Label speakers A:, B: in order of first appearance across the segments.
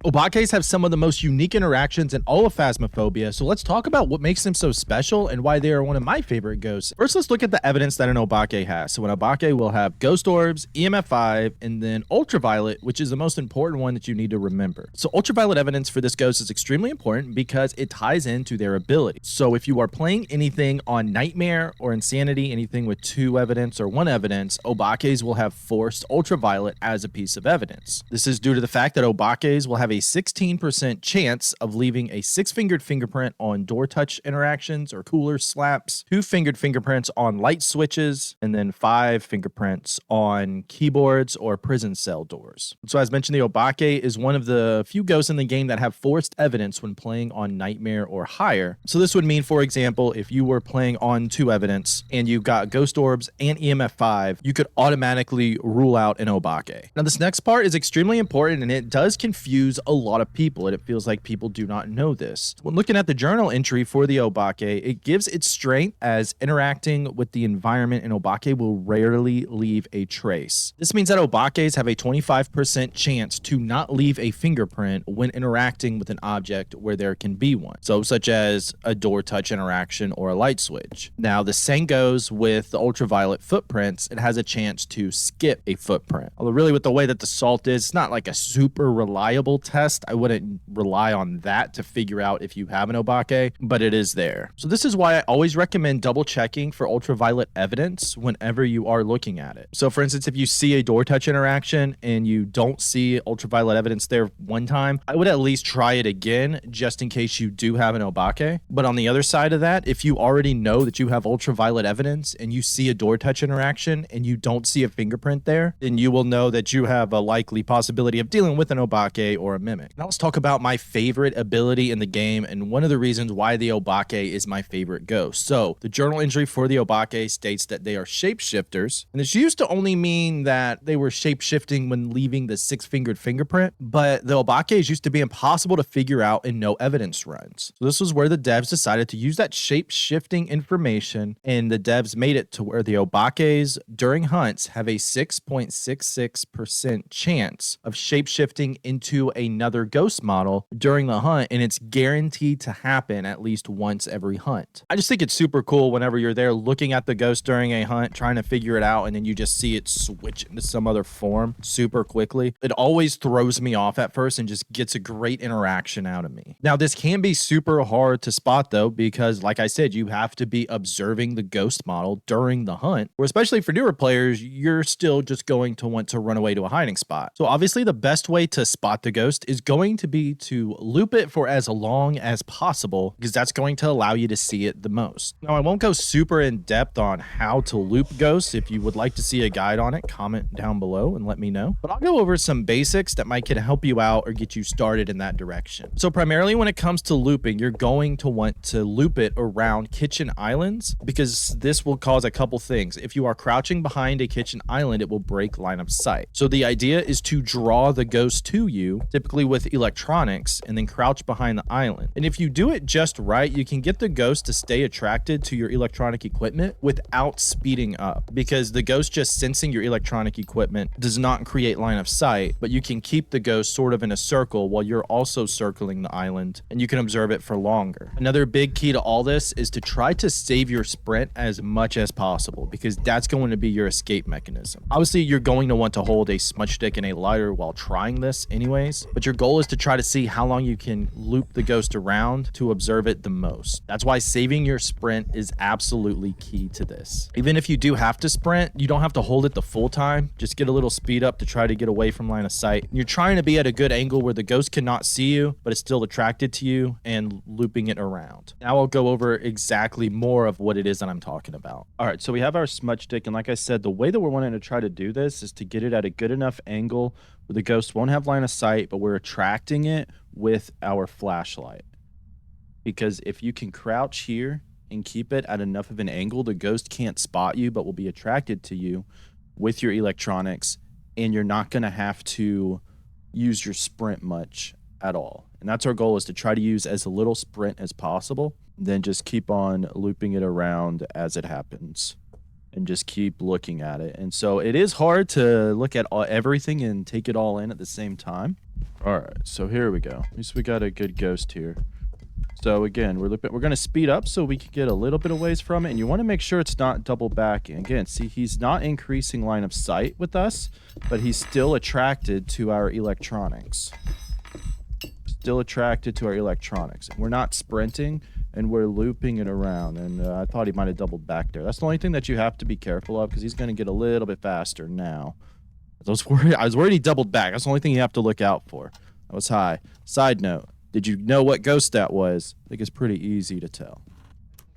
A: Obakes have some of the most unique interactions in all of Phasmophobia, so let's talk about what makes them so special and why they are one of my favorite ghosts. First, let's look at the evidence that an Obake has. So an Obake will have ghost orbs, EMF 5, and then ultraviolet, which is the most important one that you need to remember. So ultraviolet evidence for this ghost is extremely important because it ties into their ability. So if you are playing anything on Nightmare or Insanity, anything with 2 evidence or 1 evidence, Obakes will have forced ultraviolet as a piece of evidence. This is due to the fact that Obakes will have a 16% chance of leaving a 6-fingered fingerprint on door touch interactions or cooler slaps, 2-fingered fingerprints on light switches, and then 5 fingerprints on keyboards or prison cell doors. So as mentioned, the Obake is one of the few ghosts in the game that have forced evidence when playing on Nightmare or higher. So this would mean, for example, if you were playing on 2 evidence and you've got ghost orbs and EMF 5, you could automatically rule out an Obake. Now this next part is extremely important and it does confuse a lot of people, and it feels like people do not know this. When looking at the journal entry for the Obake, it gives its strength as interacting with the environment, and Obake will rarely leave a trace. This means that Obakes have a 25% chance to not leave a fingerprint when interacting with an object where there can be one, so such as a door touch interaction or a light switch. Now the same goes with the ultraviolet footprints. It has a chance to skip a footprint, although really with the way that the salt is, it's not like a super reliable test. I wouldn't rely on that to figure out if you have an Obake, but it is there. So this is why I always recommend double checking for ultraviolet evidence whenever you are looking at it. So for instance, if you see a door touch interaction and you don't see ultraviolet evidence there one time, I would at least try it again just in case you do have an Obake. But on the other side of that, if you already know that you have ultraviolet evidence and you see a door touch interaction and you don't see a fingerprint there, then you will know that you have a likely possibility of dealing with an Obake or a mimic. Now let's talk about my favorite ability in the game and one of the reasons why the Obake is my favorite ghost. So the journal entry for the Obake states that they are shapeshifters, and this used to only mean that they were shapeshifting when leaving the 6-fingered fingerprint, but the Obakes used to be impossible to figure out in no evidence runs. So this was where the devs decided to use that shape-shifting information, and the devs made it to where the Obakes during hunts have a 6.66% chance of shapeshifting into another ghost model during the hunt, and it's guaranteed to happen at least once every hunt. I just think it's super cool whenever you're there looking at the ghost during a hunt, trying to figure it out, and then you just see it switch into some other form super quickly. It always throws me off at first and just gets a great interaction out of me. Now, this can be super hard to spot though, because like I said, you have to be observing the ghost model during the hunt, or especially for newer players, you're still just going to want to run away to a hiding spot. So obviously the best way to spot the ghost is going to be to loop it for as long as possible, because that's going to allow you to see it the most. Now, I won't go super in depth on how to loop ghosts. If you would like to see a guide on it, comment down below and let me know. But I'll go over some basics that might can help you out or get you started in that direction. So primarily when it comes to looping, you're going to want to loop it around kitchen islands, because this will cause a couple things. If you are crouching behind a kitchen island, it will break line of sight. So the idea is to draw the ghost to you, typically with electronics, and then crouch behind the island. And if you do it just right, you can get the ghost to stay attracted to your electronic equipment without speeding up, because the ghost just sensing your electronic equipment does not create line of sight, but you can keep the ghost sort of in a circle while you're also circling the island, and you can observe it for longer. Another big key to all this is to try to save your sprint as much as possible, because that's going to be your escape mechanism. Obviously, you're going to want to hold a smudge stick and a lighter while trying this anyways, but your goal is to try to see how long you can loop the ghost around to observe it the most. That's why saving your sprint is absolutely key to this. Even if you do have to sprint, you don't have to hold it the full time. Just get a little speed up to try to get away from line of sight. You're trying to be at a good angle where the ghost cannot see you, but it's still attracted to you, and looping it around. Now I'll go over exactly more of what it is that I'm talking about. All right, so we have our smudge stick, and like I said, the way that we're wanting to try to do this is to get it at a good enough angle where the ghost won't have line of sight, but we're attracting it with our flashlight. Because if you can crouch here and keep it at enough of an angle, the ghost can't spot you, but will be attracted to you with your electronics, and you're not going to have to use your sprint much at all. And that's our goal, is to try to use as little sprint as possible, then just keep on looping it around as it happens. and just keep looking at it. And so it is hard to look at everything and take it all in at the same time. All right, so here we go. At least we got a good ghost here. So again, we're going to speed up so we can get a little bit of ways from it. And you want to make sure it's not double backing. Again, see, he's not increasing line of sight with us, but he's still attracted to our electronics. Still attracted to our electronics. We're not sprinting, and we're looping it around. And I thought he might have doubled back there. That's the only thing that you have to be careful of, because he's going to get a little bit faster now. I was worried he doubled back. That's the only thing you have to look out for. That was high. Side note. Did you know what ghost that was? I think it's pretty easy to tell.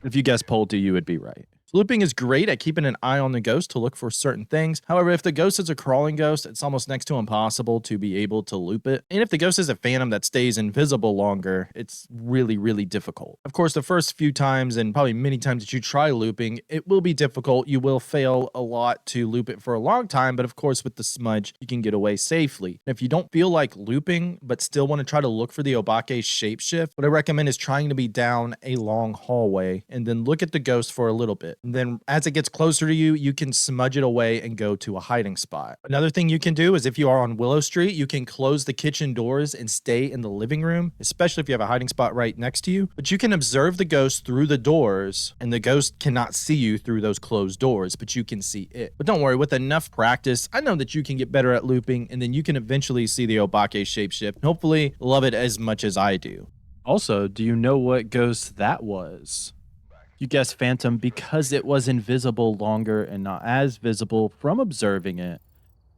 A: If you guessed Pulte, you would be right. Looping is great at keeping an eye on the ghost to look for certain things. However, if the ghost is a crawling ghost, it's almost next to impossible to be able to loop it. And if the ghost is a phantom that stays invisible longer, it's really, really difficult. Of course, the first few times and probably many times that you try looping, it will be difficult. You will fail a lot to loop it for a long time, but of course with the smudge, you can get away safely. And if you don't feel like looping, but still want to try to look for the Obake shapeshift, what I recommend is trying to be down a long hallway and then look at the ghost for a little bit. And then as it gets closer to you, you can smudge it away and go to a hiding spot. Another thing you can do is if you are on Willow Street, you can close the kitchen doors and stay in the living room, especially if you have a hiding spot right next to you. But you can observe the ghost through the doors, and the ghost cannot see you through those closed doors, but you can see it. But don't worry, with enough practice, I know that you can get better at looping, and then you can eventually see the Obake shapeshift and hopefully love it as much as I do. Also, do you know what ghost that was? You guessed Phantom because it was invisible longer and not as visible from observing it.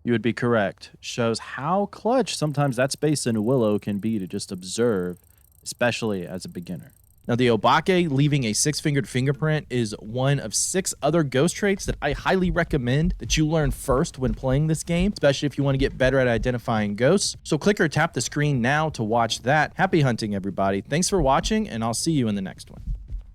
A: You would be correct. Shows how clutch sometimes that space in a Willow can be to just observe, especially as a beginner. Now, the Obake leaving a 6-fingered fingerprint is one of 6 other ghost traits that I highly recommend that you learn first when playing this game, especially if you want to get better at identifying ghosts. So click or tap the screen now to watch that. Happy hunting, everybody. Thanks for watching, and I'll see you in the next one.